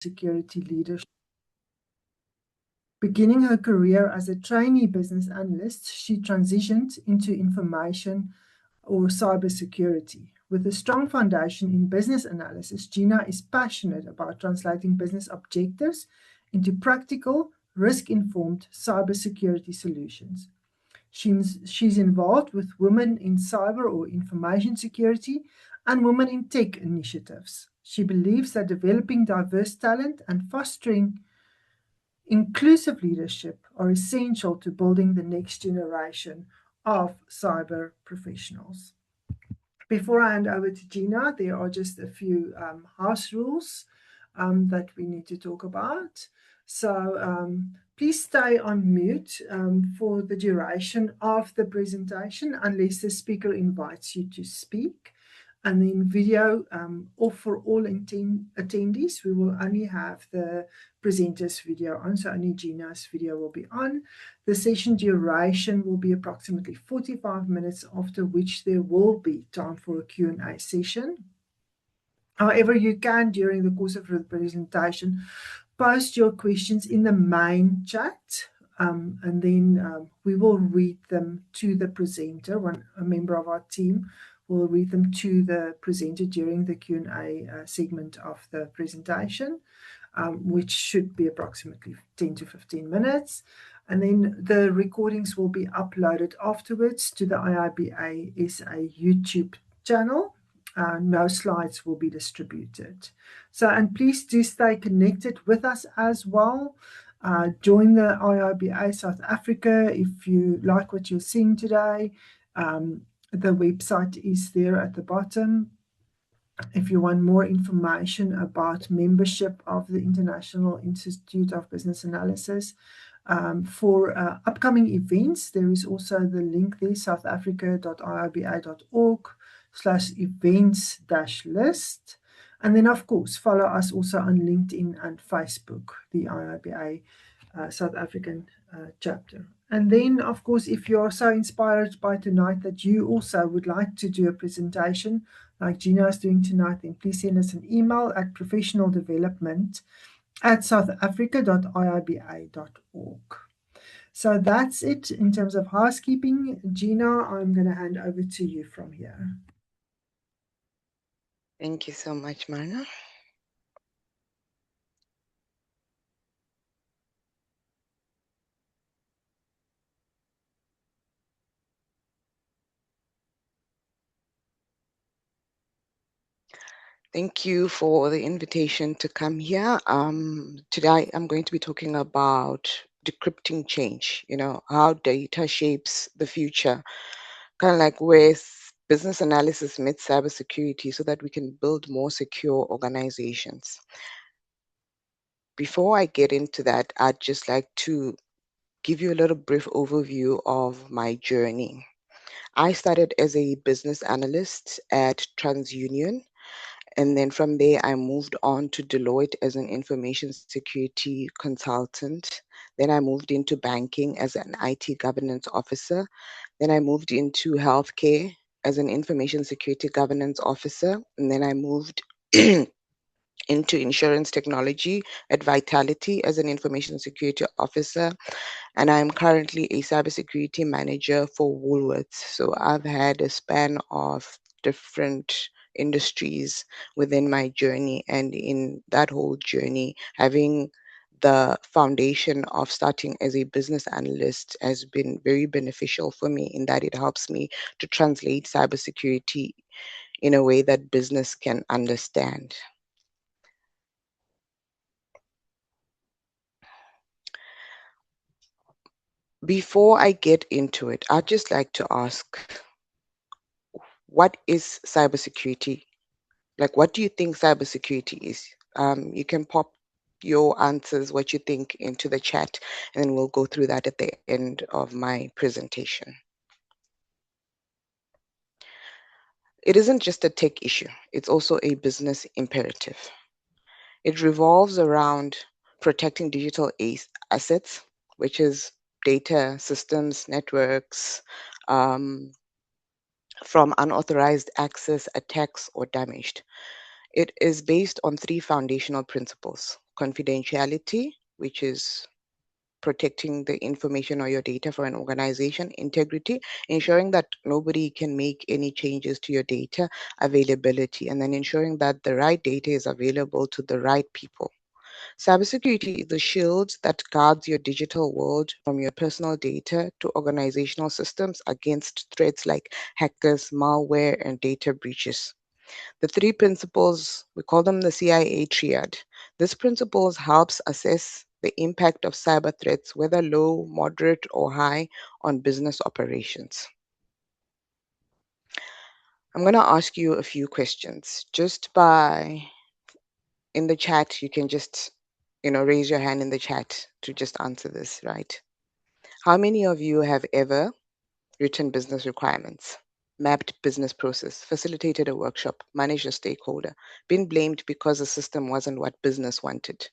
security leadership. Beginning her career as a trainee business analyst, she transitioned into information or cybersecurity. With a strong foundation in business analysis, Ginah is passionate about translating business objectives into practical, risk-informed cybersecurity solutions. She's involved with Women in Cyber or Information Security and Women in Tech initiatives. She believes that developing diverse talent and fostering inclusive leadership are essential to building the next generation of cyber professionals. Before I hand over to Ginah, there are just a few house rules that we need to talk about. So please stay on mute for the duration of the presentation unless the speaker invites you to speak. And then video off for all attendees. We will only have the presenter's video on, so only Ginah's video will be on. The session duration will be approximately 45 minutes, after which there will be time for a Q&A session. However, you can, during the course of the presentation, post your questions in the main chat, and then we will read them to the presenter. A member of our team will read them to the presenter during the Q&A segment of the presentation, which should be approximately 10 to 15 minutes. And then the recordings will be uploaded afterwards to the IIBA SA YouTube channel. No slides will be distributed. And please do stay connected with us as well. Join the IIBA South Africa if you like what you're seeing today. The website is there at the bottom. If you want more information about membership of the International Institute of Business Analysis, for upcoming events, there is also the link there, southafrica.iiba.org/events-list. And then, of course, follow us also on LinkedIn and Facebook, the IIBA South African chapter. And then, of course, if you're so inspired by tonight that you also would like to do a presentation like Ginah is doing tonight, then please send us an email at professionaldevelopment@southafrica.iiba.org. So that's it in terms of housekeeping. Ginah, I'm going to hand over to you from here. Thank you so much, Marna. Thank you for the invitation to come here. Today, I'm going to be talking about decrypting change, how data shapes the future, kind of like with business analysis meets cybersecurity so that we can build more secure organizations. Before I get into that, I'd just like to give you a little brief overview of my journey. I started as a business analyst at TransUnion. And then from there, I moved on to Deloitte as an information security consultant. Then I moved into banking as an IT governance officer. Then I moved into healthcare as an information security governance officer. And then I moved into insurance technology at Vitality as an information security officer. And I'm currently a cybersecurity manager for Woolworths. So I've had a span of different industries within my journey, and in that whole journey, having the foundation of starting as a business analyst has been very beneficial for me in that it helps me to translate cybersecurity in a way that business can understand. Before I get into it, I'd just like to ask, what is cybersecurity? Like, what do you think cybersecurity is? You can pop your answers, what you think, into the chat, and then we'll go through that at the end of my presentation. It isn't just a tech issue, it's also a business imperative. It revolves around protecting digital assets, which is data, systems, networks, from unauthorized access, attacks, or damage. It is based on 3 foundational principles: confidentiality, which is protecting the information or your data for an organization, integrity, ensuring that nobody can make any changes to your data, availability, and then ensuring that the right data is available to the right people. Cybersecurity is the shield that guards your digital world from your personal data to organizational systems against threats like hackers, malware, and data breaches. The three principles, we call them the CIA triad. This principles helps assess the impact of cyber threats, whether low, moderate, or high, on business operations. I'm going to ask you a few questions. Just by in the chat, you can just, raise your hand in the chat to just answer this, right? How many of you have ever written business requirements, mapped business process, facilitated a workshop, managed a stakeholder, been blamed because the system wasn't what business wanted?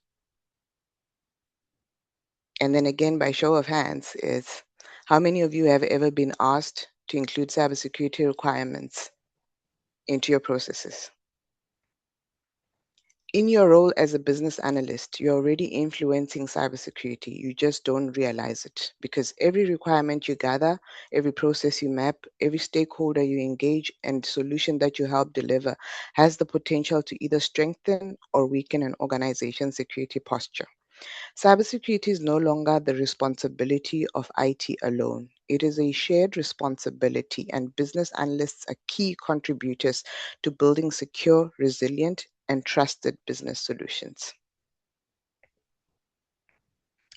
And then again, by show of hands, is how many of you have ever been asked to include cybersecurity requirements into your processes? In your role as a business analyst, you're already influencing cybersecurity. You just don't realize it because every requirement you gather, every process you map, every stakeholder you engage, and solution that you help deliver has the potential to either strengthen or weaken an organization's security posture. Cybersecurity is no longer the responsibility of IT alone. It is a shared responsibility, and business analysts are key contributors to building secure, resilient, and trusted business solutions.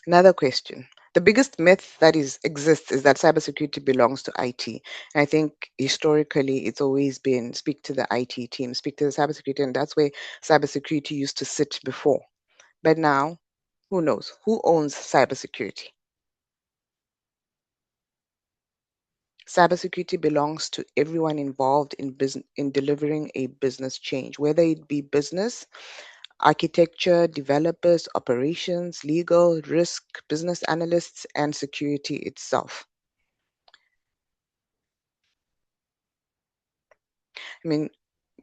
Another question. The biggest myth that exists is that cybersecurity belongs to IT. And I think historically it's always been speak to the IT team, speak to the cybersecurity, and that's where cybersecurity used to sit before. But now, who knows? Who owns cybersecurity? Cybersecurity belongs to everyone involved in business in delivering a business change, whether it be business, architecture, developers, operations, legal, risk, business analysts, and security itself. I mean,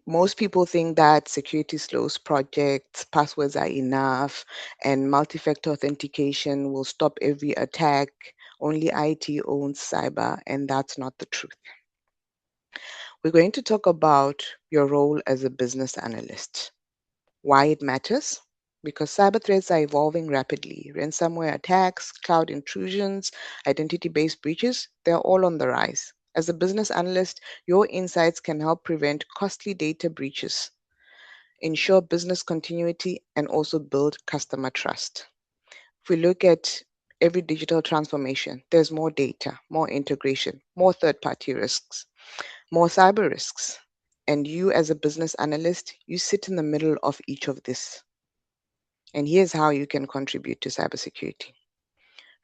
most people think that security slows projects, passwords are enough, and multi-factor authentication will stop every attack. Only IT owns cyber, and that's not the truth. We're going to talk about your role as a business analyst, why it matters, because cyber threats are evolving rapidly. Ransomware attacks, cloud intrusions, identity based breaches, they're all on the rise. As a business analyst, your insights can help prevent costly data breaches, ensure business continuity, and also build customer trust. If we look at every digital transformation, there's more data, more integration, more third party risks, more cyber risks. And you, as a business analyst, you sit in the middle of each of this. And here's how you can contribute to cybersecurity.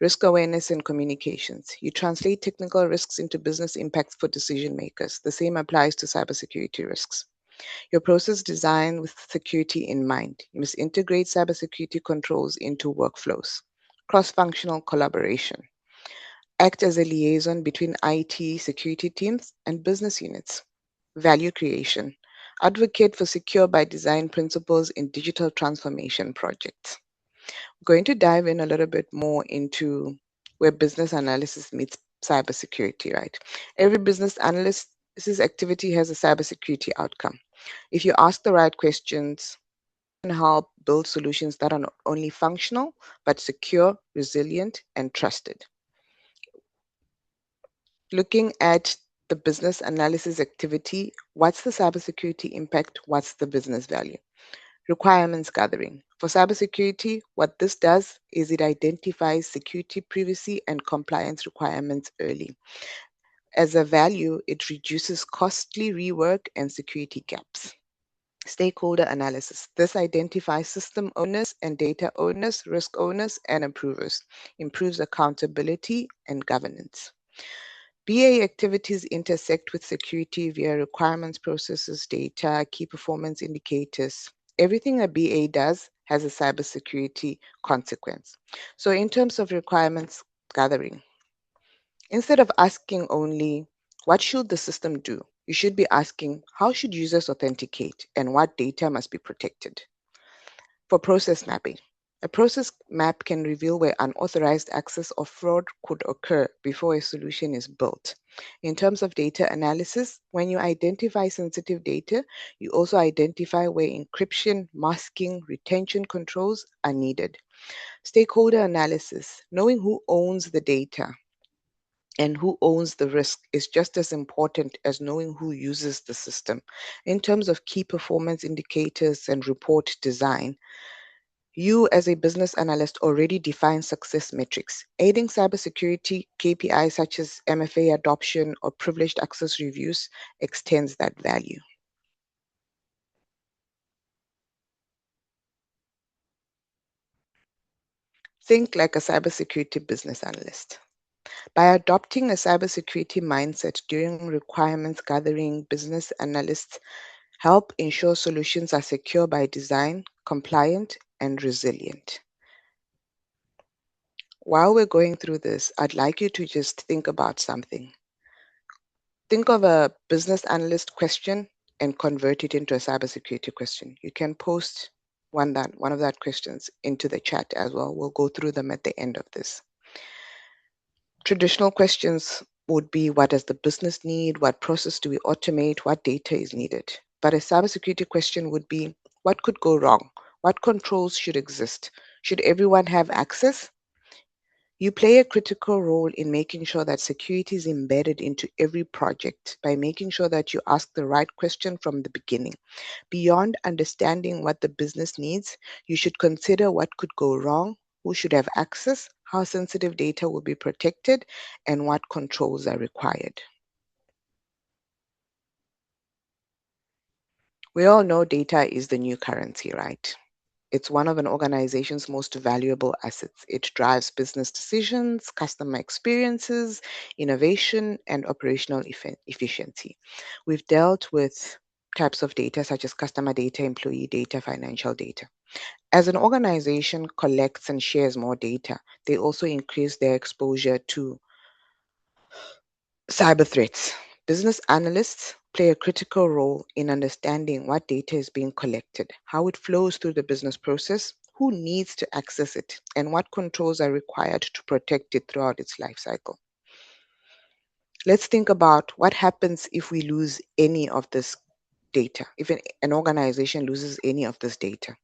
Risk awareness and communications. You translate technical risks into business impacts for decision makers. The same applies to cybersecurity risks. Your process designed with security in mind. You must integrate cybersecurity controls into workflows. Cross functional collaboration. Act as a liaison between IT security teams and business units. Value creation. Advocate for secure by design principles in digital transformation projects. We're going to dive in a little bit more into where business analysis meets cybersecurity, right? Every business analyst's activity has a cybersecurity outcome. If you ask the right questions, you can help build solutions that are not only functional, but secure, resilient, and trusted. Looking at the business analysis activity, what's the cybersecurity impact? What's the business value? Requirements gathering. For cybersecurity, what this does is it identifies security, privacy, and compliance requirements early. As a value, it reduces costly rework and security gaps. Stakeholder analysis. This identifies system owners and data owners, risk owners, and approvers, improves accountability and governance. BA activities intersect with security via requirements, processes, data, key performance indicators. Everything a BA does has a cybersecurity consequence. So, in terms of requirements gathering, instead of asking only, what should the system do? You should be asking, how should users authenticate and what data must be protected? For process mapping, A process map can reveal where unauthorized access or fraud could occur before a solution is built. In terms of data analysis, when you identify sensitive data, you also identify where encryption, masking, retention controls are needed. Stakeholder analysis, knowing who owns the data and who owns the risk is just as important as knowing who uses the system. In terms of key performance indicators and report design, you, as a business analyst, already define success metrics. Aiding cybersecurity KPIs such as MFA adoption or privileged access reviews extends that value. Think like a cybersecurity business analyst. By adopting a cybersecurity mindset during requirements gathering, business analysts help ensure solutions are secure by design, compliant, and resilient. While we're going through this, I'd like you to just think about something. Think of a business analyst question and convert it into a cybersecurity question. You can post one of that questions into the chat as well. We'll go through them at the end of this. Traditional questions would be, what does the business need? What process do we automate? What data is needed? But a cybersecurity question would be, what could go wrong? What controls should exist? Should everyone have access? You play a critical role in making sure that security is embedded into every project by making sure that you ask the right question from the beginning. Beyond understanding what the business needs, you should consider what could go wrong, who should have access, how sensitive data will be protected, and what controls are required. We all know data is the new currency, right? It's one of an organization's most valuable assets. It drives business decisions, customer experiences, innovation, and operational efficiency. We've dealt with types of data such as customer data, employee data, financial data. As an organization collects and shares more data, they also increase their exposure to cyber threats. Business analysts play a critical role in understanding what data is being collected, how it flows through the business process, who needs to access it, and what controls are required to protect it throughout its life cycle. Let's think about what happens if we lose any of this data, if an organization loses any of this data.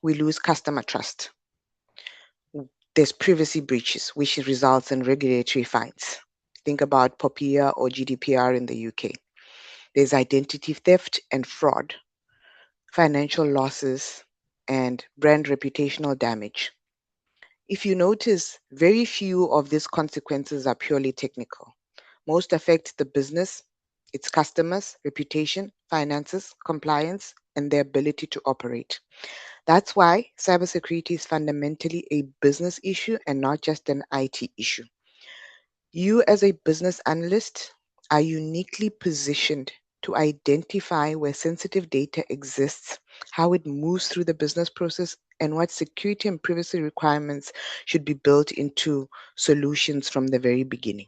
We lose customer trust. There's privacy breaches, which results in regulatory fines. Think about POPIA or GDPR in the UK. There's identity theft and fraud, financial losses, and brand reputational damage. If you notice, very few of these consequences are purely technical. Most affect the business, its customers, reputation, finances, compliance, and their ability to operate. That's why cybersecurity is fundamentally a business issue and not just an IT issue. You, as a business analyst, are uniquely positioned to identify where sensitive data exists, how it moves through the business process, and what security and privacy requirements should be built into solutions from the very beginning.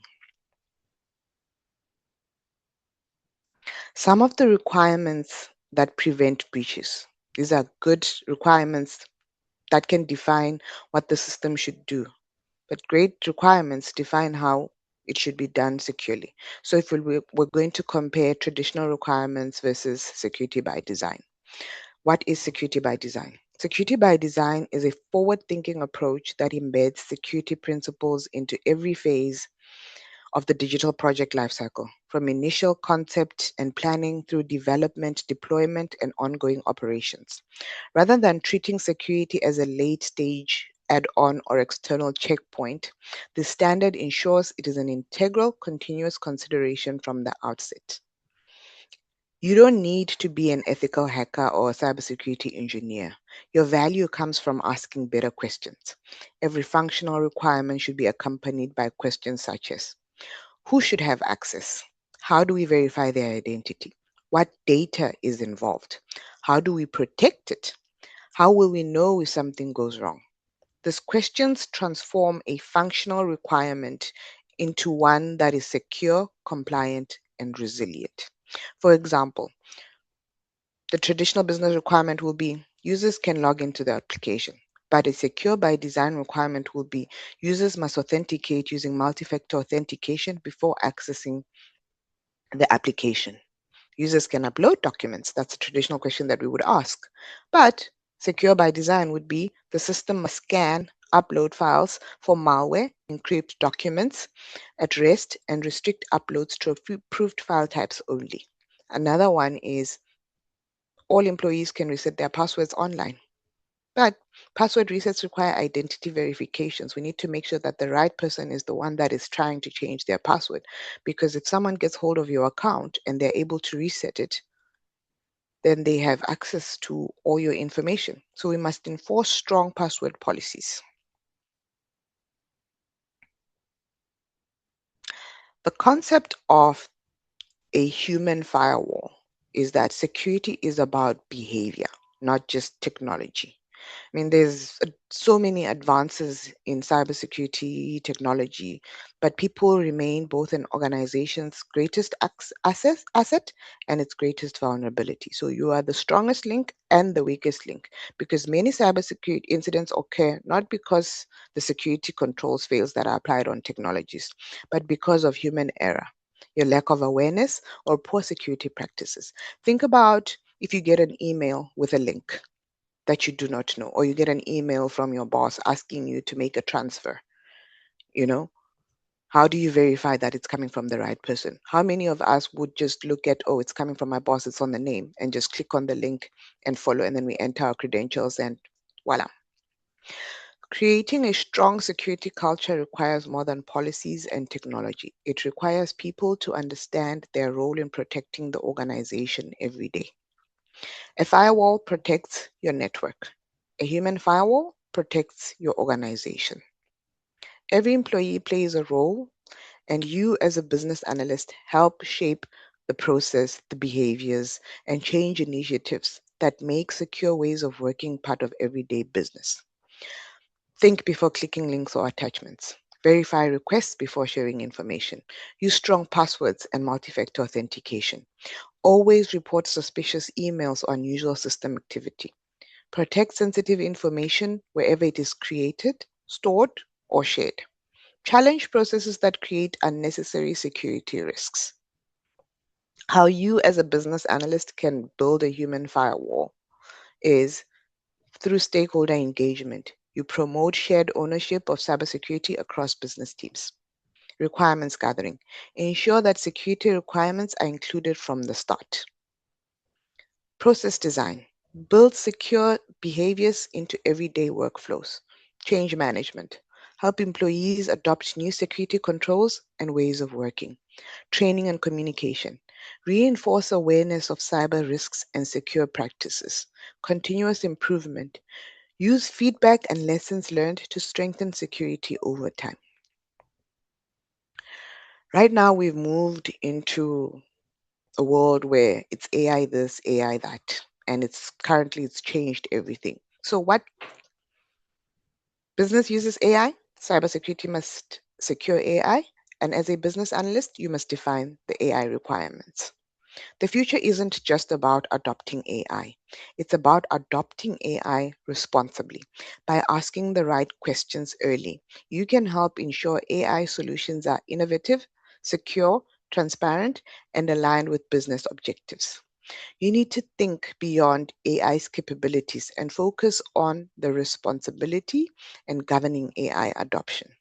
Some of the requirements that prevent breaches. These are good requirements that can define what the system should do, but great requirements define how it should be done securely. So if we're going to compare traditional requirements versus security by design. What is security by design? Security by design is a forward-thinking approach that embeds security principles into every phase of the digital project lifecycle, from initial concept and planning through development, deployment, and ongoing operations. Rather than treating security as a late stage add on or external checkpoint, the standard ensures it is an integral, continuous consideration from the outset. You don't need to be an ethical hacker or a cybersecurity engineer. Your value comes from asking better questions. Every functional requirement should be accompanied by questions such as, who should have access? How do we verify their identity? What data is involved? How do we protect it? How will we know if something goes wrong? These questions transform a functional requirement into one that is secure, compliant, and resilient. For example, the traditional business requirement will be users can log into the application, But a secure by design requirement will be users must authenticate using multi-factor authentication before accessing the application. Users can upload documents. That's a traditional question that we would ask. But secure by design would be the system must scan, upload files for malware, encrypt documents at rest, and restrict uploads to approved file types only. Another one is all employees can reset their passwords online. But password resets require identity verifications. We need to make sure that the right person is the one that is trying to change their password. Because if someone gets hold of your account and they're able to reset it, then they have access to all your information. So we must enforce strong password policies. The concept of a human firewall is that security is about behavior, not just technology. I mean, there's so many advances in cybersecurity technology, but people remain both an organization's greatest asset and its greatest vulnerability. So you are the strongest link and the weakest link because many cybersecurity incidents occur not because the security controls fails that are applied on technologies, but because of human error, your lack of awareness, or poor security practices. Think about if you get an email with a link that you do not know, or you get an email from your boss asking you to make a transfer, you know, how do you verify that it's coming from the right person? How many of us would just look at, oh, it's coming from my boss, it's on the name, and just click on the link and follow, and then we enter our credentials and voila. Creating a strong security culture requires more than policies and technology. It requires people to understand their role in protecting the organization every day. A firewall protects your network. A human firewall protects your organization. Every employee plays a role, and you, as a business analyst, help shape the process, the behaviors, and change initiatives that make secure ways of working part of everyday business. Think before clicking links or attachments. Verify requests before sharing information. Use strong passwords and multi factor authentication. Always report suspicious emails or unusual system activity. Protect sensitive information wherever it is created, stored, or shared. Challenge processes that create unnecessary security risks. How you, as a business analyst, can build a human firewall is through stakeholder engagement. You promote shared ownership of cybersecurity across business teams. Requirements gathering. Ensure that security requirements are included from the start. Process design. Build secure behaviors into everyday workflows. Change management. Help employees adopt new security controls and ways of working. Training and communication. Reinforce awareness of cyber risks and secure practices. Continuous improvement. Use feedback and lessons learned to strengthen security over time. Right now, we've moved into a world where it's AI this, AI that, and it's changed everything. So, what business uses AI? Cybersecurity must secure AI, and as a business analyst, you must define the AI requirements. The future isn't just about adopting AI, it's about adopting AI responsibly. By asking the right questions early, you can help ensure AI solutions are innovative, secure, transparent, and aligned with business objectives. You need to think beyond AI's capabilities and focus on the responsibility and governing AI adoption.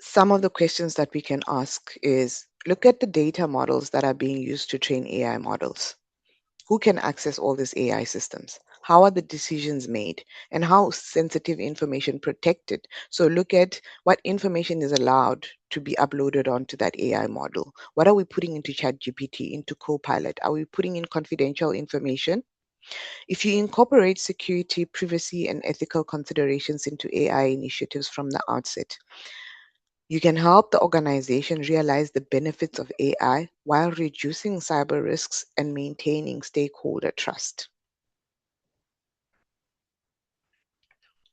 Some of the questions that we can ask is look at the data models that are being used to train AI models. Who can access all these AI systems? How are the decisions made? And how sensitive information protected? So look at what information is allowed to be uploaded onto that AI model. What are we putting into ChatGPT, into Copilot? Are we putting in confidential information? If you incorporate security, privacy, and ethical considerations into AI initiatives from the outset, you can help the organization realize the benefits of AI while reducing cyber risks and maintaining stakeholder trust.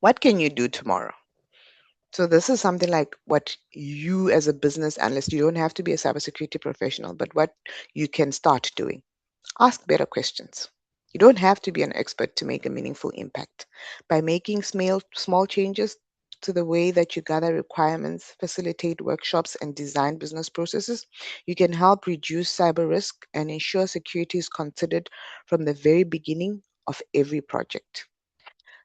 What can you do tomorrow? So, this is something like what you, as a business analyst, you don't have to be a cybersecurity professional, but what you can start doing. Ask better questions. You don't have to be an expert to make a meaningful impact. By making small changes to the way that you gather requirements, facilitate workshops, and design business processes, you can help reduce cyber risk and ensure security is considered from the very beginning of every project.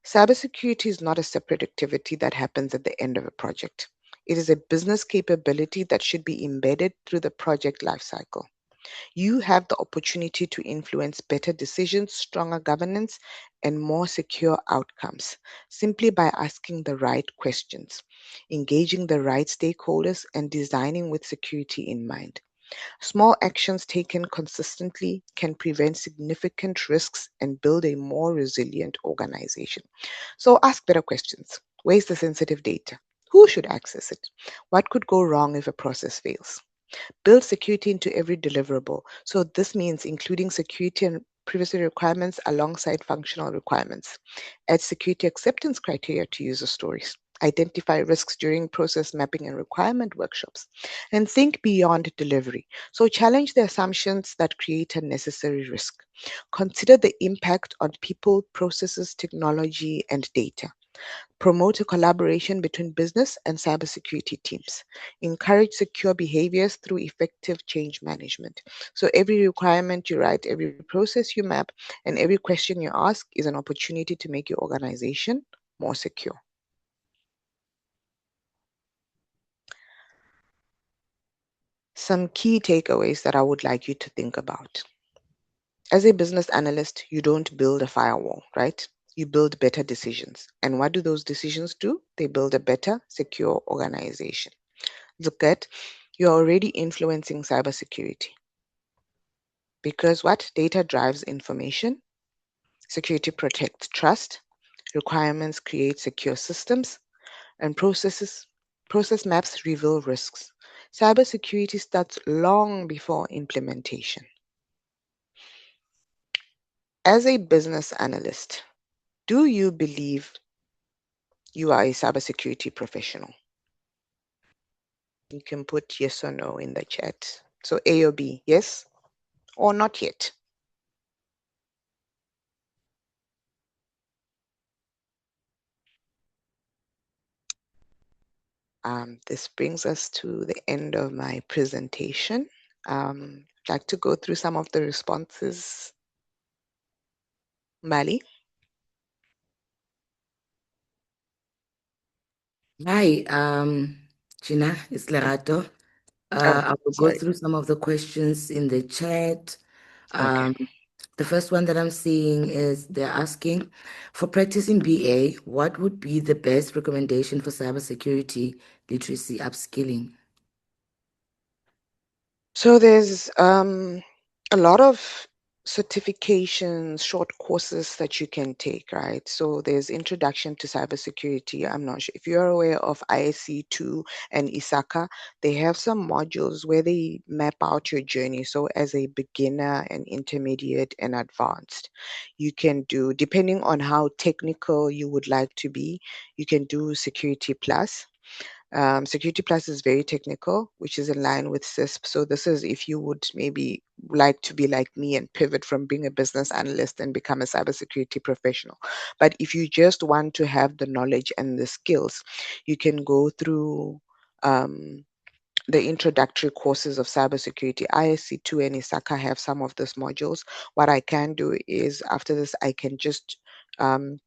Cybersecurity is not a separate activity that happens at the end of a project. It is a business capability that should be embedded through the project lifecycle. You have the opportunity to influence better decisions, stronger governance, and more secure outcomes simply by asking the right questions, engaging the right stakeholders, and designing with security in mind. Small actions taken consistently can prevent significant risks and build a more resilient organization. So ask better questions. Where's the sensitive data? Who should access it? What could go wrong if a process fails? Build security into every deliverable. So this means including security and privacy requirements alongside functional requirements. Add security acceptance criteria to user stories. Identify risks during process mapping and requirement workshops. And think beyond delivery. So challenge the assumptions that create unnecessary risk. Consider the impact on people, processes, technology, and data. Promote a collaboration between business and cybersecurity teams. Encourage secure behaviors through effective change management. So every requirement you write, every process you map, and every question you ask is an opportunity to make your organization more secure. Some key takeaways that I would like you to think about. As a business analyst, you don't build a firewall, right? You build better decisions. And what do those decisions do? They build a better, secure organization. Look at, you're already influencing cybersecurity because what? Data drives information, security protects trust, requirements create secure systems, and process maps reveal risks. Cybersecurity starts long before implementation. As a business analyst, do you believe you are a cybersecurity professional? You can put yes or no in the chat. So A or B, yes or not yet. This brings us to the end of my presentation. I'd like to go through some of the responses. Mali? Hi, Ginah, it's Lerato. Oh, I will go sorry. through some of the questions in the chat. Okay. Um, the first one that I'm seeing is they're asking, for practicing BA, what would be the best recommendation for cybersecurity literacy upskilling? So there's a lot of certifications, short courses that you can take, right? So there's Introduction to Cybersecurity. I'm not sure if you're aware of ISC 2 and ISACA. They have some modules where they map out your journey. So as a beginner and intermediate and advanced, you can do, depending on how technical you would like to be, you can do Security Plus. Security Plus is very technical, which is in line with CISP. So this is if you would maybe like to be like me and pivot from being a business analyst and become a cybersecurity professional. But if you just want to have the knowledge and the skills, you can go through the introductory courses of cybersecurity. ISC2 and ISACA have some of those modules. What I can do is after this, I can just um,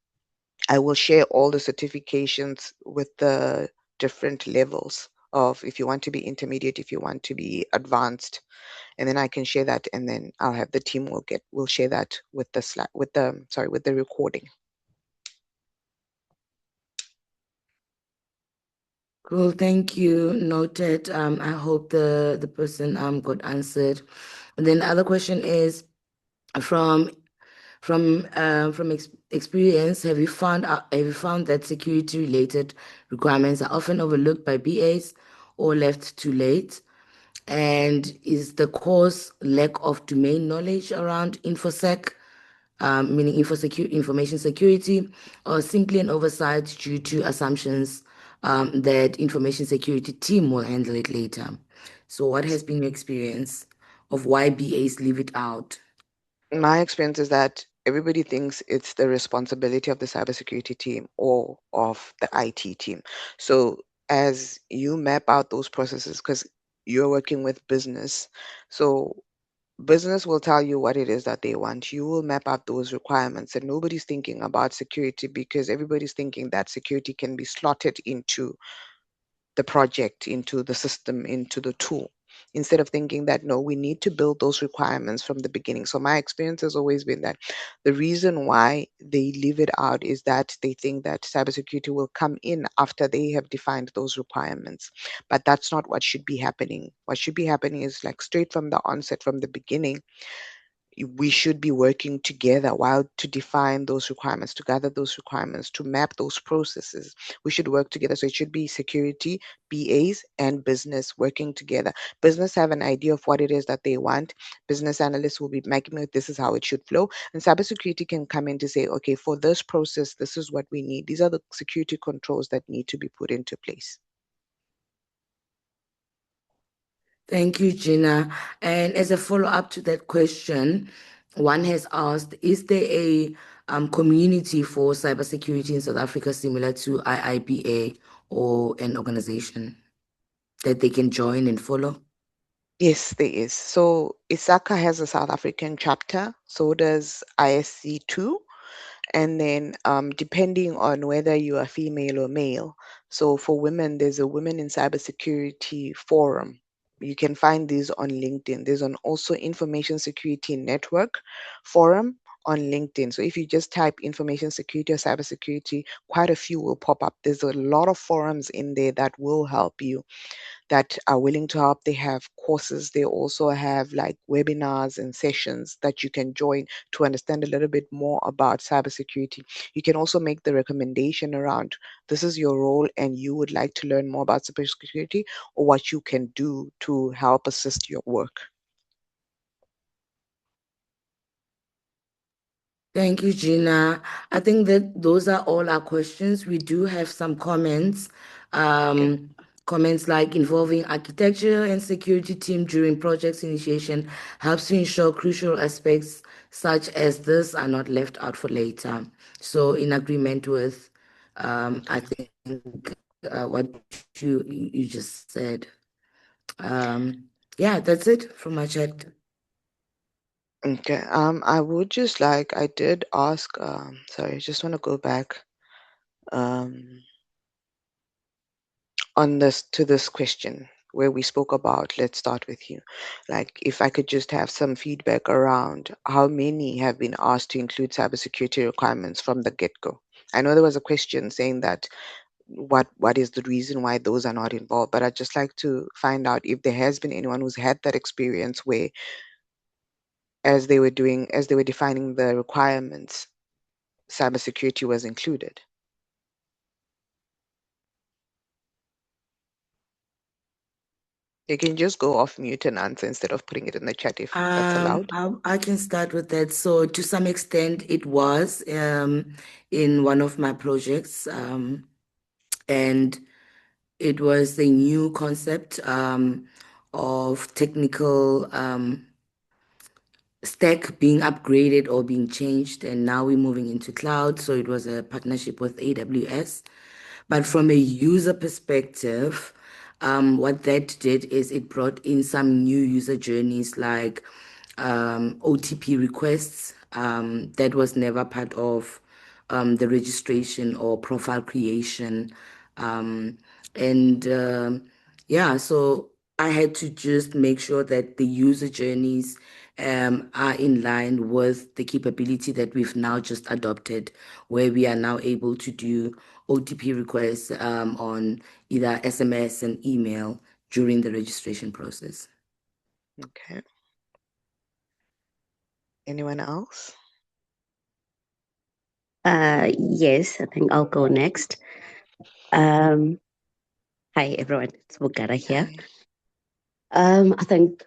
I will share all the certifications with the different levels of if you want to be intermediate, if you want to be advanced, and then I can share that, and then I'll have the team will share that with the with the recording. Cool, thank you. Noted. I hope the person got answered. And then the other question is from experience, have you found that security related requirements are often overlooked by BAs or left too late? And is the cause lack of domain knowledge around infosec, meaning information security, or simply an oversight due to assumptions that information security team will handle it later? So, what has been your experience of why BAs leave it out? My experience is that everybody thinks it's the responsibility of the cybersecurity team or of the IT team. So as you map out those processes, because you're working with business, so business will tell you what it is that they want. You will map out those requirements, and nobody's thinking about security because everybody's thinking that security can be slotted into the project, into the system, into the tool, instead of thinking that no, we need to build those requirements from the beginning. So my experience has always been that the reason why they leave it out is that they think that cybersecurity will come in after they have defined those requirements. But that's not what should be happening. What should be happening is like straight from the onset, from the beginning, we should be working together while to define those requirements, to gather those requirements, to map those processes. We should work together. So it should be security, BAs, and business working together. Business have an idea of what it is that they want. Business analysts will be making it, this is how it should flow. And cybersecurity can come in to say, okay, for this process, this is what we need. These are the security controls that need to be put into place. Thank you, Ginah. And as a follow-up to that question, one has asked, is there a community for cybersecurity in South Africa similar to IIBA or an organization that they can join and follow? Yes, there is. So ISACA has a South African chapter, so does ISC2. And then, depending on whether you are female or male, so for women, there's a Women in Cybersecurity Forum. You can find these on LinkedIn. There's an also Information Security Network Forum on LinkedIn. So if you just type information security or cybersecurity, quite a few will pop up. There's a lot of forums in there that will help you, that are willing to help. They have courses. They also have like webinars and sessions that you can join to understand a little bit more about cybersecurity. You can also make the recommendation around, this is your role and you would like to learn more about cybersecurity, or what you can do to help assist your work. Thank you, Ginah. I think that those are all our questions. We do have some comments. Okay. Comments like involving architecture and security team during projects initiation helps to ensure crucial aspects such as this are not left out for later. So in agreement with, I think, what you just said. Yeah, that's it from my chat. Okay. I would just like, I did ask, sorry, I just want to go back um, on this, to this question where we spoke about, let's start with you. Like, if I could just have some feedback around how many have been asked to include cybersecurity requirements from the get-go. I know there was a question saying that what is the reason why those are not involved, but I'd just like to find out if there has been anyone who's had that experience where, as they were doing, as they were defining the requirements, cybersecurity was included. You can just go off mute and answer instead of putting it in the chat if that's allowed. I can start with that. So to some extent, it was in one of my projects, and it was a new concept of technical stack being upgraded or being changed, and now we're moving into cloud. So it was a partnership with AWS. But from a user perspective, what that did is it brought in some new user journeys like OTP requests. That was never part of the registration or profile creation. Um, and yeah, so I had to just make sure that the user journeys are in line with the capability that we've now just adopted, where we are now able to do OTP requests on either SMS and email during the registration process. Okay. Anyone else? Yes, I think I'll go next. Um, Hi everyone, it's Bugara here. I think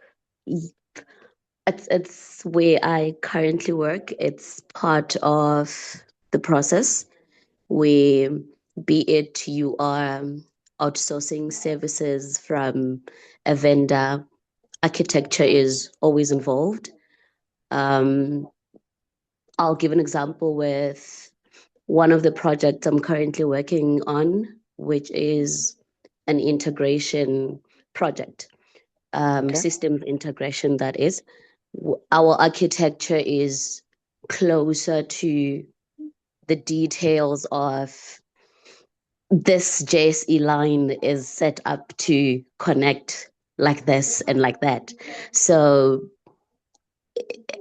it's where I currently work. It's part of the process where, be it you are outsourcing services from a vendor, architecture is always involved. Um, I'll give an example with one of the projects I'm currently working on, which is an integration project, Okay. systems integration, that is. Our architecture is closer to the details of this JSE line is set up to connect like this and like that. So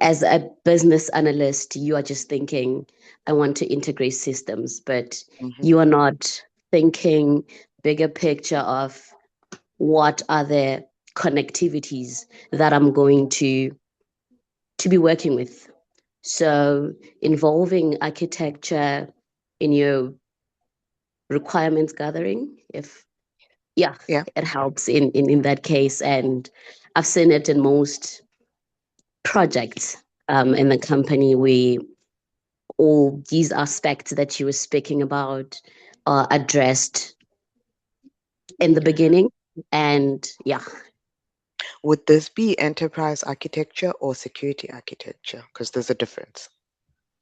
as a business analyst, you are just thinking, I want to integrate systems, but you are not thinking bigger picture of what are the connectivities that I'm going to be working with. So involving architecture in your requirements gathering, if yeah, Yeah. it helps in that case. And I've seen it in most projects in the company where all these aspects that you were speaking about are addressed in the beginning. And yeah. Would this be enterprise architecture or security architecture? Because there's a difference.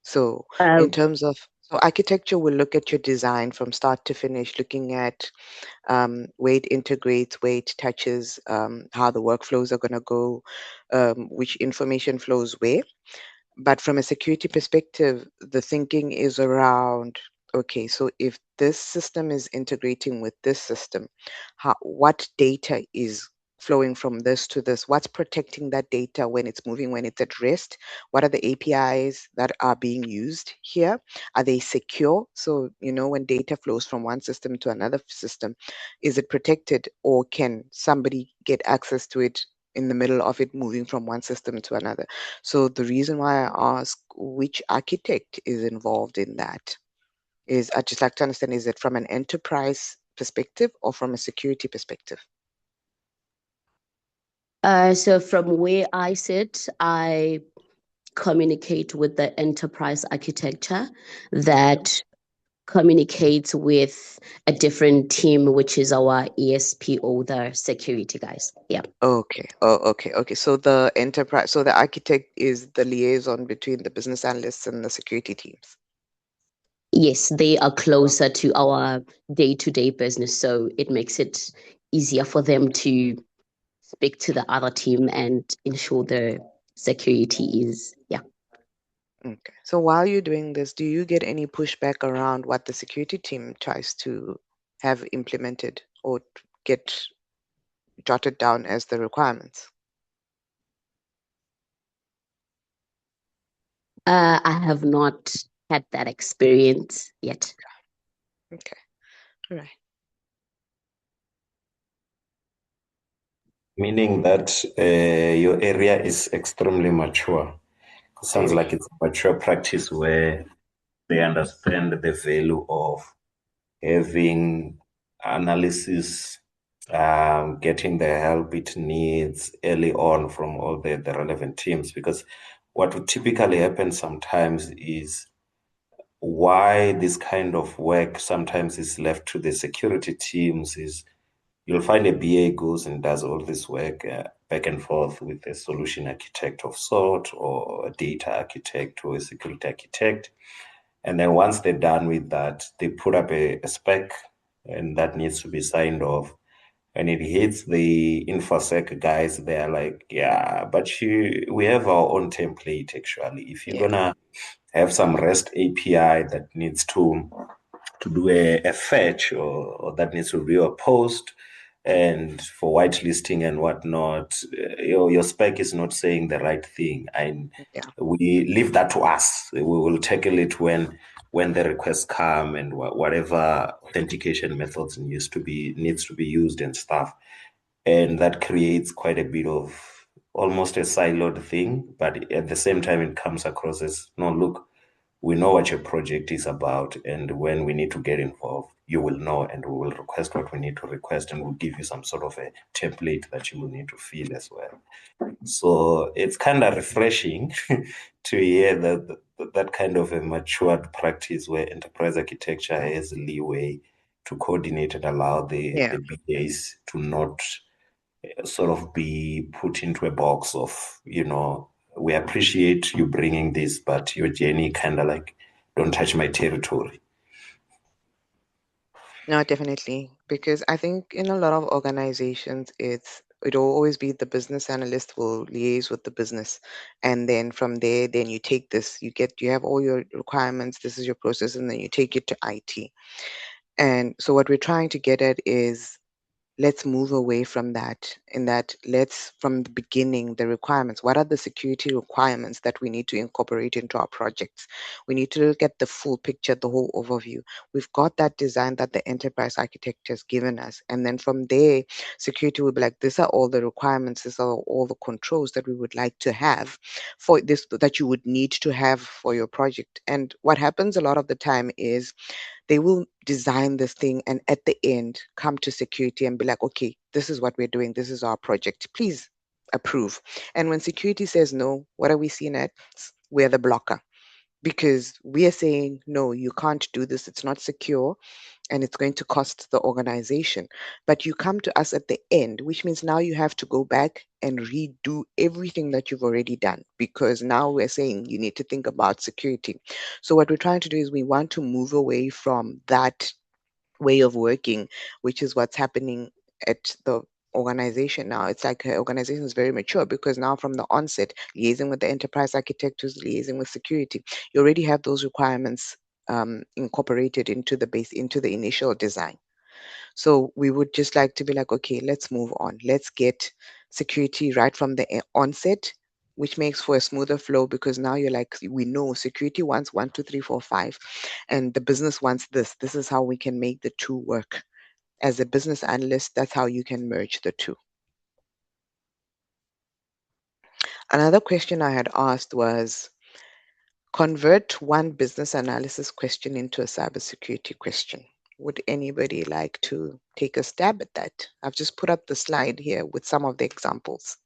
So in terms of, so architecture will look at your design from start to finish, looking at where it integrates, where it touches, how the workflows are going to go, which information flows where. But from a security perspective, the thinking is around, okay, so if this system is integrating with this system, what data is flowing from this to this? What's protecting that data when it's moving, when it's at rest? What are the APIs that are being used here? Are they secure? So, when data flows from one system to another system, is it protected, or can somebody get access to it in the middle of it moving from one system to another? So the reason why I ask which architect is involved in that is I just like to understand, is it from an enterprise perspective or from a security perspective? So from where I sit, I communicate with the enterprise architecture that communicates with a different team, which is our ESPO, the security guys. Yeah. Okay. Oh, okay. So the architect is the liaison between the business analysts and the security teams. Yes, they are closer to our day-to-day business, so it makes it easier for them to speak to the other team and ensure the security is, yeah. Okay. So while you're doing this, do you get any pushback around what the security team tries to have implemented or get jotted down as the requirements? I have not had that experience yet. Okay. All right. Meaning that your area is extremely mature. Sounds like it's a mature practice where they understand the value of having analysis, getting the help it needs early on from all the relevant teams. Because what would typically happen sometimes is why this kind of work sometimes is left to the security teams is you'll find a BA goes and does all this work back and forth with a solution architect of sort, or a data architect or a security architect. And then once they're done with that, they put up a spec, and that needs to be signed off. And it hits the InfoSec guys, they're like, yeah, but we have our own template actually. If you're gonna have some REST API that needs to do a fetch, or that needs to view a post, and for whitelisting and whatnot, your spec is not saying the right thing. And we leave that to us. We will tackle it when the requests come, and whatever authentication methods needs to be used and stuff. And that creates quite a bit of almost a siloed thing, but at the same time it comes across as, no, look, we know what your project is about, and when we need to get involved, you will know, and we will request what we need to request, and we'll give you some sort of a template that you will need to fill as well. So it's kind of refreshing to hear that kind of a matured practice where enterprise architecture has leeway to coordinate and allow the BAs to not sort of be put into a box of, we appreciate you bringing this, but your journey kind of like don't touch my territory. No, definitely. Because I think in a lot of organizations, it'll always be the business analyst will liaise with the business. And then from there, then you take this, you have all your requirements, this is your process, and then you take it to IT. And so what we're trying to get at is let's move away from that, in that let's from the beginning, the requirements, what are the security requirements that we need to incorporate into our projects? We need to look at the full picture, the whole overview. We've got that design that the enterprise architect has given us, and then from there security will be like, these are all the requirements, these are all the controls that we would like to have for this, that you would need to have for your project. And what happens a lot of the time is they will design this thing and at the end come to security and be like, okay, this is what we're doing, this is our project, please approve. And when security says no, what are we seeing at? We're the blocker, because we are saying no, you can't do this, it's not secure, and it's going to cost the organization. But you come to us at the end, which means now you have to go back and redo everything that you've already done, because now we're saying you need to think about security. So what we're trying to do is we want to move away from that way of working, which is what's happening at the organization now. It's like her organization is very mature, because now from the onset, liaising with the enterprise architect who's liaising with security, you already have those requirements incorporated into the base, into the initial design. So we would just like to be like, okay, let's move on. Let's get security right from the onset, which makes for a smoother flow, because now you're like, we know security wants 1, 2, 3, 4, 5, and the business wants this. This is how we can make the two work. As a business analyst, that's how you can merge the two. Another question I had asked was, convert one business analysis question into a cybersecurity question. Would anybody like to take a stab at that? I've just put up the slide here with some of the examples.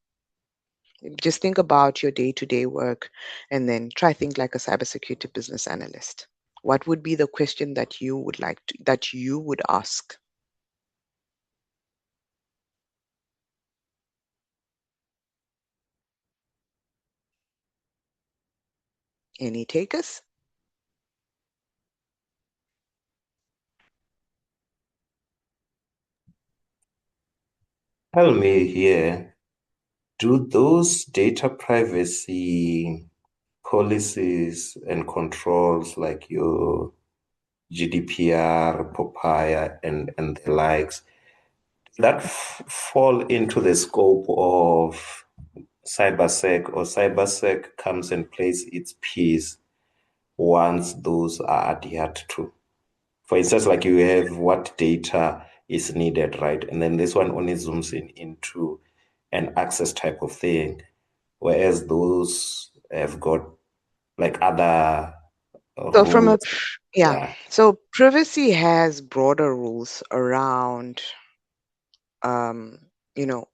Just think about your day-to-day work and then try think like a cybersecurity business analyst. What would be the question that you would like to, that you would ask? Any takers? Tell me here, do those data privacy policies and controls like your GDPR, Papaya, and the likes, that fall into the scope of cybersec, or cybersec comes and plays its piece once those are adhered to? For instance, like you have what data is needed, right? And then this one only zooms in into an access type of thing, whereas those have got like other So from a, rules. yeah, Yeah. so privacy has broader rules around um, you know,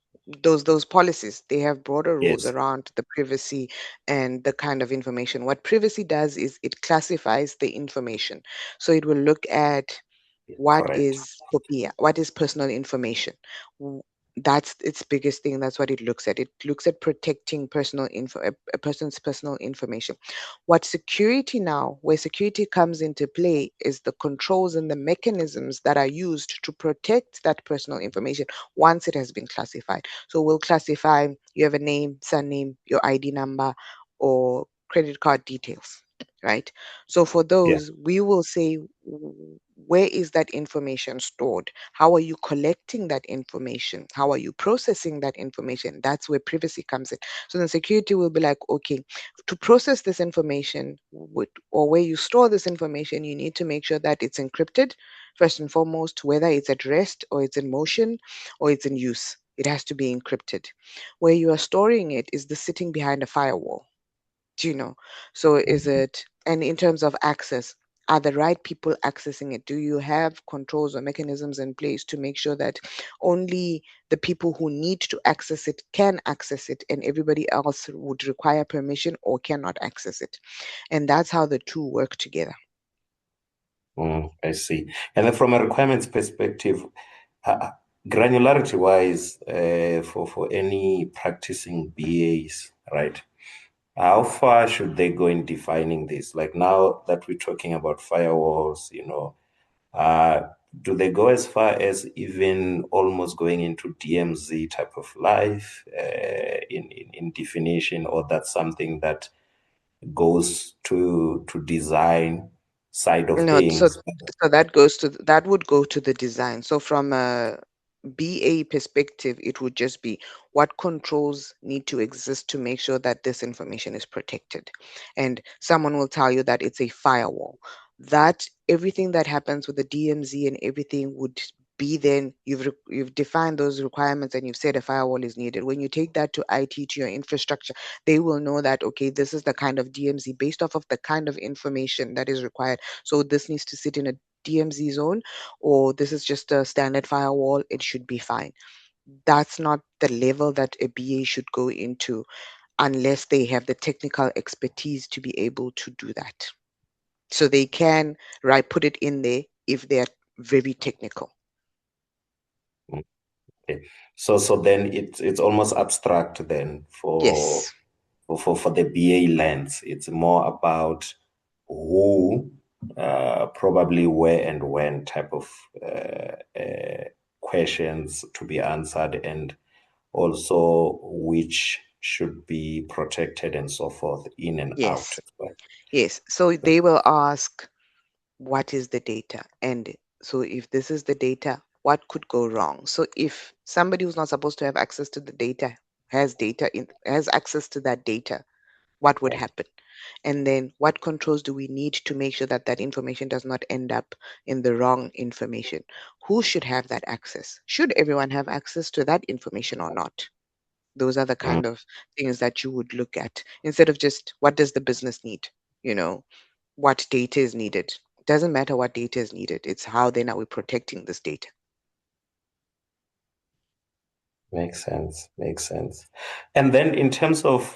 those policies. They have broader rules Yes. around the privacy and the kind of information. What privacy does is it classifies the information. So it will look at what Correct. is POPIA, what is personal information. That's its biggest thing. That's what it looks at. It looks at protecting personal info, a person's personal information. What security now, where security comes into play, is the controls and the mechanisms that are used to protect that personal information once it has been classified. So we'll classify, you have a name, surname, your ID number, or credit card details, right? So for Yeah. those, we will say, where is that information stored? How are you collecting that information? How are you processing that information? That's where privacy comes in. So then security will be like, okay, to process this information, or where you store this information, you need to make sure that it's encrypted, first and foremost, whether it's at rest or it's in motion or it's in use. It has to be encrypted. Where you are storing it is the sitting behind a firewall. Do you know? So is it, and in terms of access, are the right people accessing it? Do you have controls or mechanisms in place to make sure that only the people who need to access it can access it, and everybody else would require permission or cannot access it? And that's how the two work together. I see. And then from a requirements perspective, granularity wise, for any practicing BAs, right? how far should they go in defining this? Like now that we're talking about firewalls, do they go as far as even almost going into DMZ type of life in definition, or that's something that goes to design side of No, things? so that would go to the design. So from a BA perspective, it would just be what controls need to exist to make sure that this information is protected. And someone will tell you that it's a firewall. That everything that happens with the DMZ and everything would be then you've defined those requirements and you've said a firewall is needed. When you take that to IT, to your infrastructure, they will know that okay, this is the kind of DMZ based off of the kind of information that is required. So this needs to sit in a DMZ zone, or this is just a standard firewall, it should be fine. That's not the level that a BA should go into unless they have the technical expertise to be able to do that. So they can put it in there if they're very technical. Okay. So then it's almost abstract then Yes. for the BA lens. It's more about who, probably where and when type of questions to be answered, and also which should be protected and so forth, in and out Yes. as well. Yes. So they will ask, what is the data? And so if this is the data, what could go wrong? So if somebody who's not supposed to have access to the data has access to that data, what would happen? And then what controls do we need to make sure that that information does not end up in the wrong information? Who should have that access? Should everyone have access to that information or not? Those are the Mm. kind of things that you would look at instead of just what does the business need? You know, what data is needed. It doesn't matter what data is needed. It's how then are we protecting this data? Makes sense. Makes sense. And then in terms of,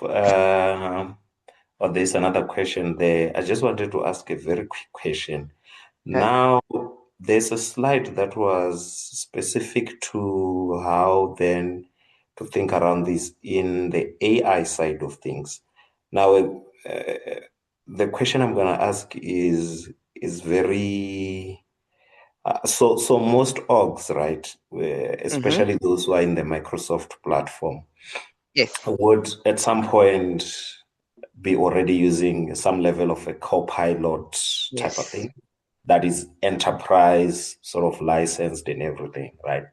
there's another question there. I just wanted to ask a very quick question. Okay. Now, there's a slide that was specific to how then to think around this in the AI side of things. Now, the question I'm going to ask is very so most orgs, right, Mm-hmm. especially those who are in the Microsoft platform, Yes. would at some point be already using some level of a co-pilot type of Yes. thing that is enterprise sort of licensed and everything, right?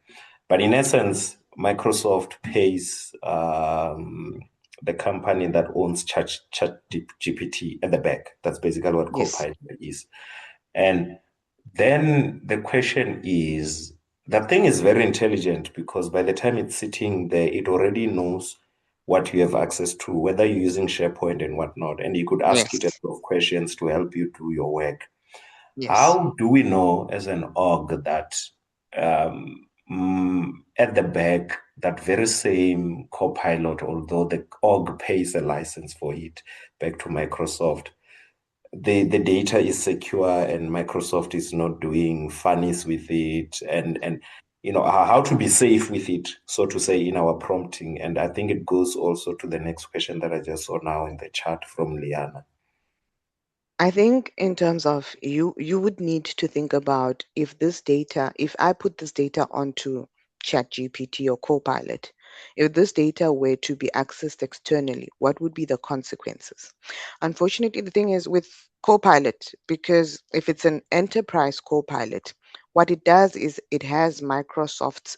But in essence, Microsoft pays the company that owns Chat GPT at the back. That's basically what Yes. Copilot is. And then the question is, the thing is very intelligent because by the time it's sitting there, it already knows what you have access to, whether you're using SharePoint and whatnot, and you could ask it a Yes. lot of questions to help you do your work. Yes. How do we know as an org that at the back, that very same Copilot, although the org pays a license for it back to Microsoft, the data is secure and Microsoft is not doing funnies with it, and how to be safe with it, so to say, in our prompting. And I think it goes also to the next question that I just saw now in the chat from Liana. I think in terms of you would need to think about if I put this data onto ChatGPT or Copilot, if this data were to be accessed externally, what would be the consequences? Unfortunately, the thing is with Copilot, because if it's an enterprise Copilot, what it does is it has Microsoft's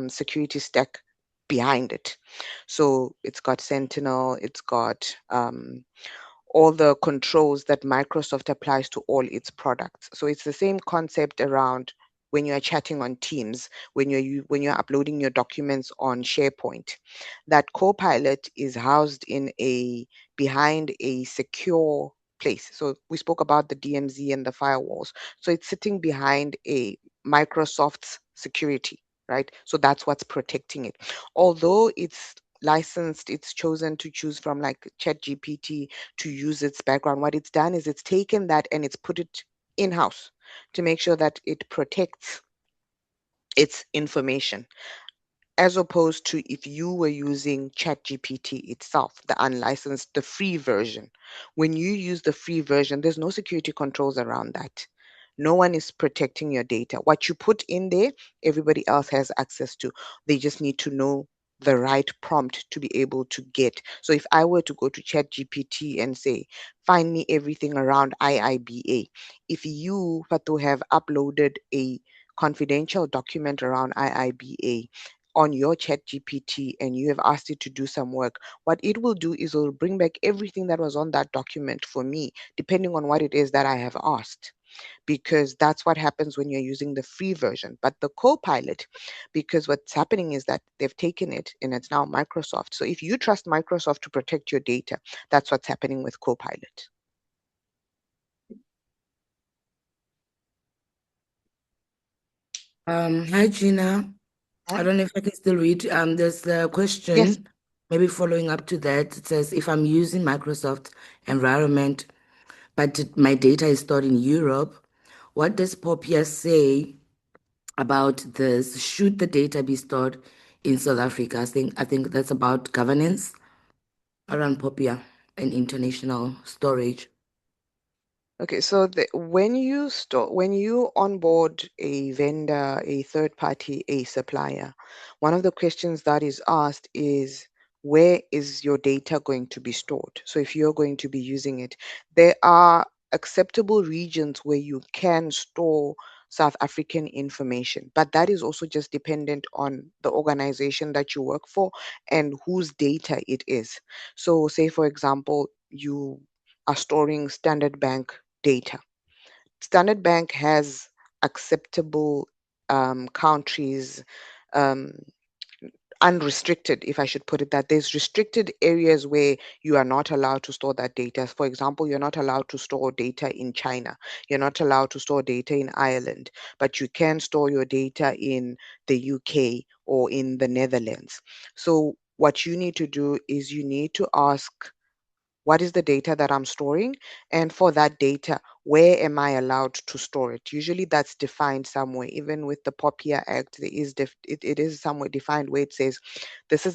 security stack behind it. So it's got Sentinel, it's got all the controls that Microsoft applies to all its products. So it's the same concept around when you are chatting on Teams, when you're uploading your documents on SharePoint. That Copilot is housed in a behind a secure place. So we spoke about the DMZ and the firewalls. So it's sitting behind a Microsoft's security, right? So that's what's protecting it. Although it's licensed, it's chosen to choose from like ChatGPT to use its background. What it's done is it's taken that and it's put it in house to make sure that it protects its information. as opposed to if you were using ChatGPT itself, the unlicensed, the free version. When you use the free version, there's no security controls around that. No one is protecting your data. What you put in there, everybody else has access to. They just need to know the right prompt to be able to get. So if I were to go to ChatGPT and say, find me everything around IIBA, if you were to have uploaded a confidential document around IIBA on your ChatGPT and you have asked it to do some work, what it will do is it will bring back everything that was on that document for me, depending on what it is that I have asked, because that's what happens when you're using the free version. But the Copilot, because what's happening is that they've taken it and it's now Microsoft. So if you trust Microsoft to protect your data, that's what's happening with Copilot. Hi, Ginah. I Hi. don't know if I can still read. There's a Yes. question, maybe following up to that. It says, if I'm using Microsoft environment, but my data is stored in Europe, what does Popia say about this? Should the data be stored in South Africa? I think that's about governance around Popia and international storage. Okay, so when you onboard a vendor, a third party, a supplier, one of the questions that is asked is where is your data going to be stored? So if you're going to be using it, there are acceptable regions where you can store South African information, but that is also just dependent on the organization that you work for and whose data it is. So say for example, you are storing Standard Bank data. Standard Bank has acceptable countries, um, unrestricted, if I should put it that. There's restricted areas where you are not allowed to store that data. For example, you're not allowed to store data in China. You're not allowed to store data in Ireland, but you can store your data in the UK or in the Netherlands. So what you need to do is you need to ask, what is the data that I'm storing? And for that data, where am I allowed to store it? Usually that's defined somewhere. Even with the POPIA Act, there is it is somewhere defined where it says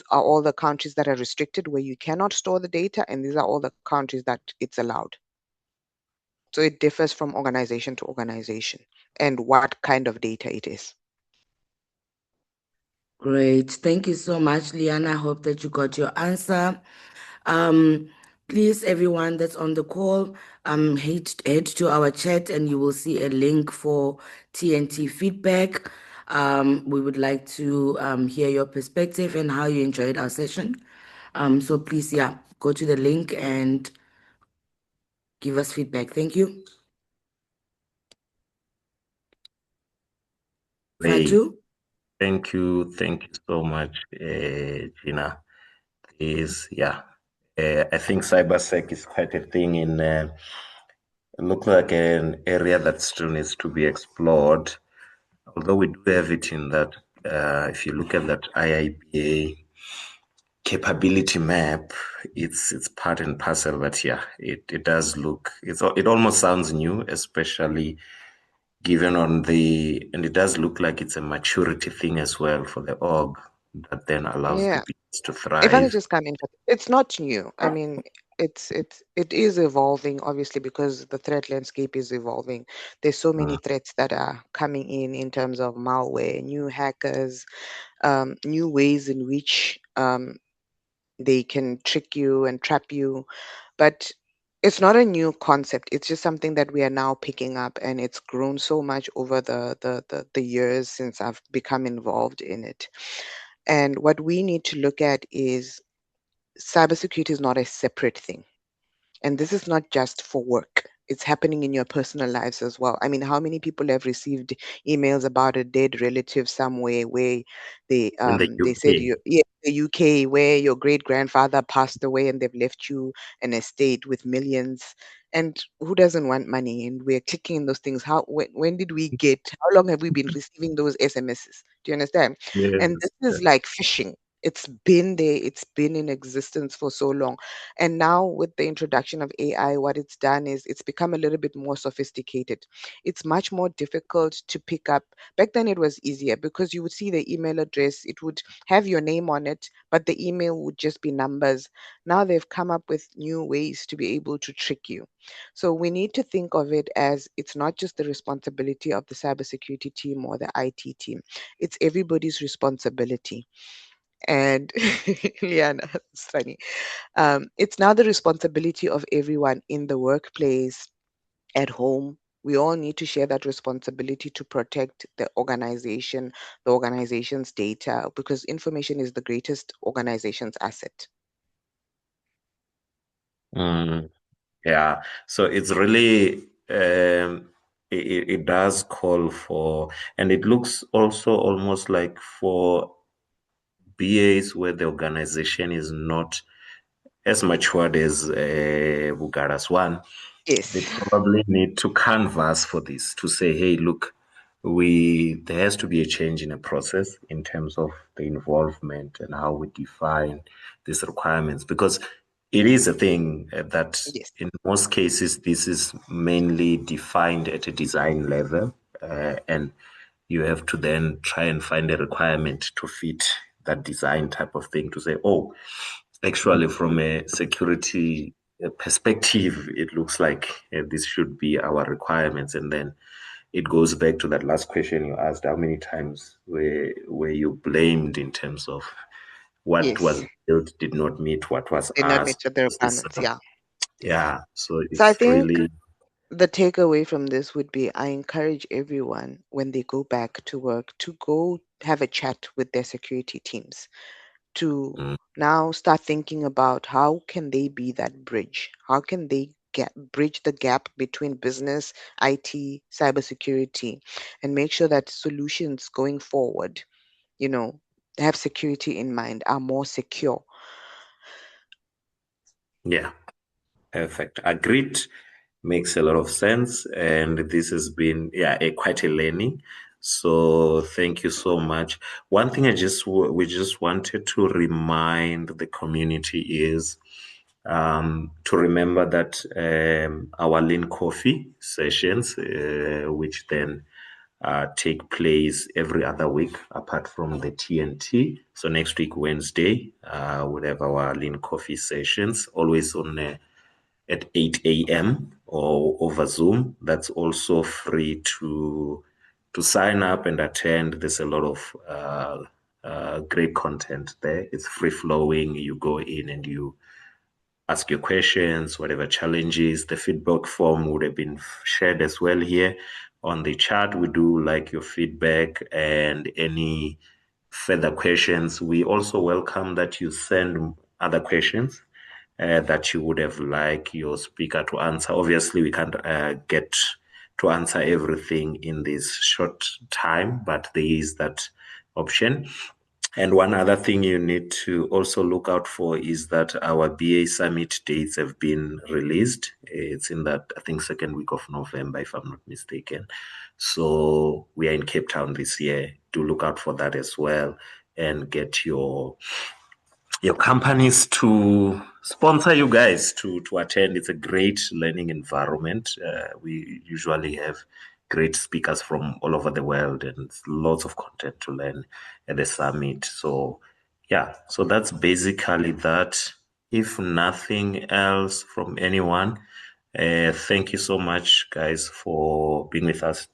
are all the countries that are restricted where you cannot store the data, and these are all the countries that it's allowed. So it differs from organization to organization and what kind of data it is. Great. Thank you so much, Liana. I hope that you got your answer. Um, Please, everyone that's on the call, head to our chat and you will see a link for TNT feedback. We would like to hear your perspective and how you enjoyed our session. So please, yeah, go to the link and give us feedback. Thank you. Fatu? Thank you so much, Ginah. I think cybersec is quite a thing look like an area that still needs to be explored. Although we do have it in that, if you look at that IIBA capability map, it's part and parcel. But yeah, it does look, it almost sounds new, especially given and it does look like it's a maturity thing as well for the org that then allows the Yeah. business to If I could thrive. just come in, it's not new. I mean, it is evolving, obviously, because the threat landscape is evolving. There's so many threats that are coming in terms of malware, new hackers, new ways in which they can trick you and trap you. But it's not a new concept. It's just something that we are now picking up, and it's grown so much over the years since I've become involved in it. And what we need to look at is cybersecurity is not a separate thing. And this is not just for work. It's happening in your personal lives as well. I mean, how many people have received emails about a dead relative somewhere where In the they said UK, you, yeah, the UK, where your great grandfather passed away and they've left you an estate with millions. And who doesn't want money? And we're clicking in those things. When did we get? How long have we been receiving those SMSs? Do you understand? And yes, this is like phishing. It's been there, it's been in existence for so long. And now with the introduction of AI, what it's done is it's become a little bit more sophisticated. It's much more difficult to pick up. Back then it was easier because you would see the email address, it would have your name on it, but the email would just be numbers. Now they've come up with new ways to be able to trick you. So we need to think of it as it's not just the responsibility of the cybersecurity team or the IT team, it's everybody's responsibility. And Liana, it's funny. It's now the responsibility of everyone in the workplace, at home. We all need to share that responsibility to protect the organization's data, because information is the greatest organization's asset. Yeah, so it's really it does call for, and it looks also almost like for BAs where the organization is not as matured as Bugara's one, they Yes. probably need to canvas for this to say, hey, look, there has to be a change in a process in terms of the involvement and how we define these requirements, because it is a thing that Yes. in most cases this is mainly defined at a design level, and you have to then try and find a requirement to fit that design type of thing to say, oh, actually from a security perspective, it looks like this should be our requirements. And then it goes back to that last question you asked: how many times were you blamed in terms of what Yes. was built did not meet what was Did not meet asked? the requirements. Yeah. Yeah, so So I it's think really the takeaway from this would be I encourage everyone when they go back to work to go have a chat with their security teams, to mm, now start thinking about how can they be that bridge? How can they bridge the gap between business, IT, cybersecurity, and make sure that solutions going forward, you know, have security in mind, are more secure. yeah, perfect. Agreed. Makes a lot of sense, and this has been quite a learning. So thank you so much. One thing we just wanted to remind the community is to remember that our Lean Coffee sessions, which then take place every other week apart from the TNT. So next week, Wednesday, we'll have our Lean Coffee sessions, always on at 8 a.m. or over Zoom. That's also free to sign up and attend. There's a lot of great content there. It's free flowing. You go in and you ask your questions, whatever challenges. The feedback form would have been shared as well here on the chat. We do like your feedback and any further questions. We also welcome that you send other questions that you would have liked your speaker to answer. Obviously, we can't get to answer everything in this short time, but there is that option. And one other thing you need to also look out for is that our BA Summit dates have been released. It's in that, I think, second week of November, if I'm not mistaken. So we are in Cape Town this year. Do look out for that as well and get your companies to sponsor you guys to attend. It's a great learning environment. We usually have great speakers from all over the world and lots of content to learn at the summit. So yeah, so that's basically that. If nothing else from anyone, thank you so much, guys, for being with us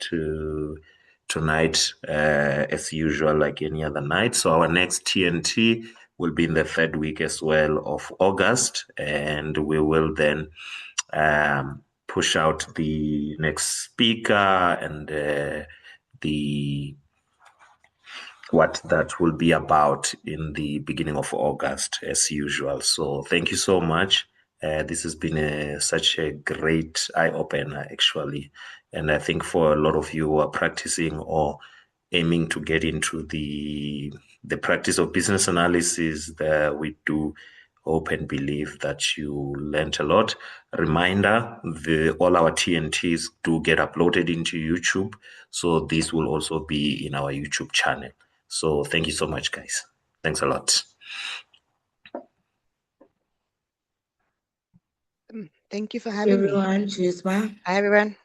tonight, as usual, like any other night. So our next TNT will be in the third week as well of August, and we will then push out the next speaker and the what that will be about in the beginning of August, as usual. So thank you so much. This has been such a great eye opener, actually, and I think for a lot of you who are practicing or aiming to get into the practice of business analysis, that we do hope and believe that you learned a lot. Reminder, all our TNTs do get uploaded into YouTube, so this will also be in our YouTube channel. So thank you so much, guys. Thanks a lot. Thank you for having me. Everyone, cheers, bye. Hi, everyone.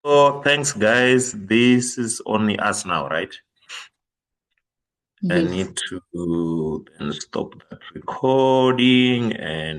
So thanks, guys. This is only us now, right? I Yes. need to then stop that recording and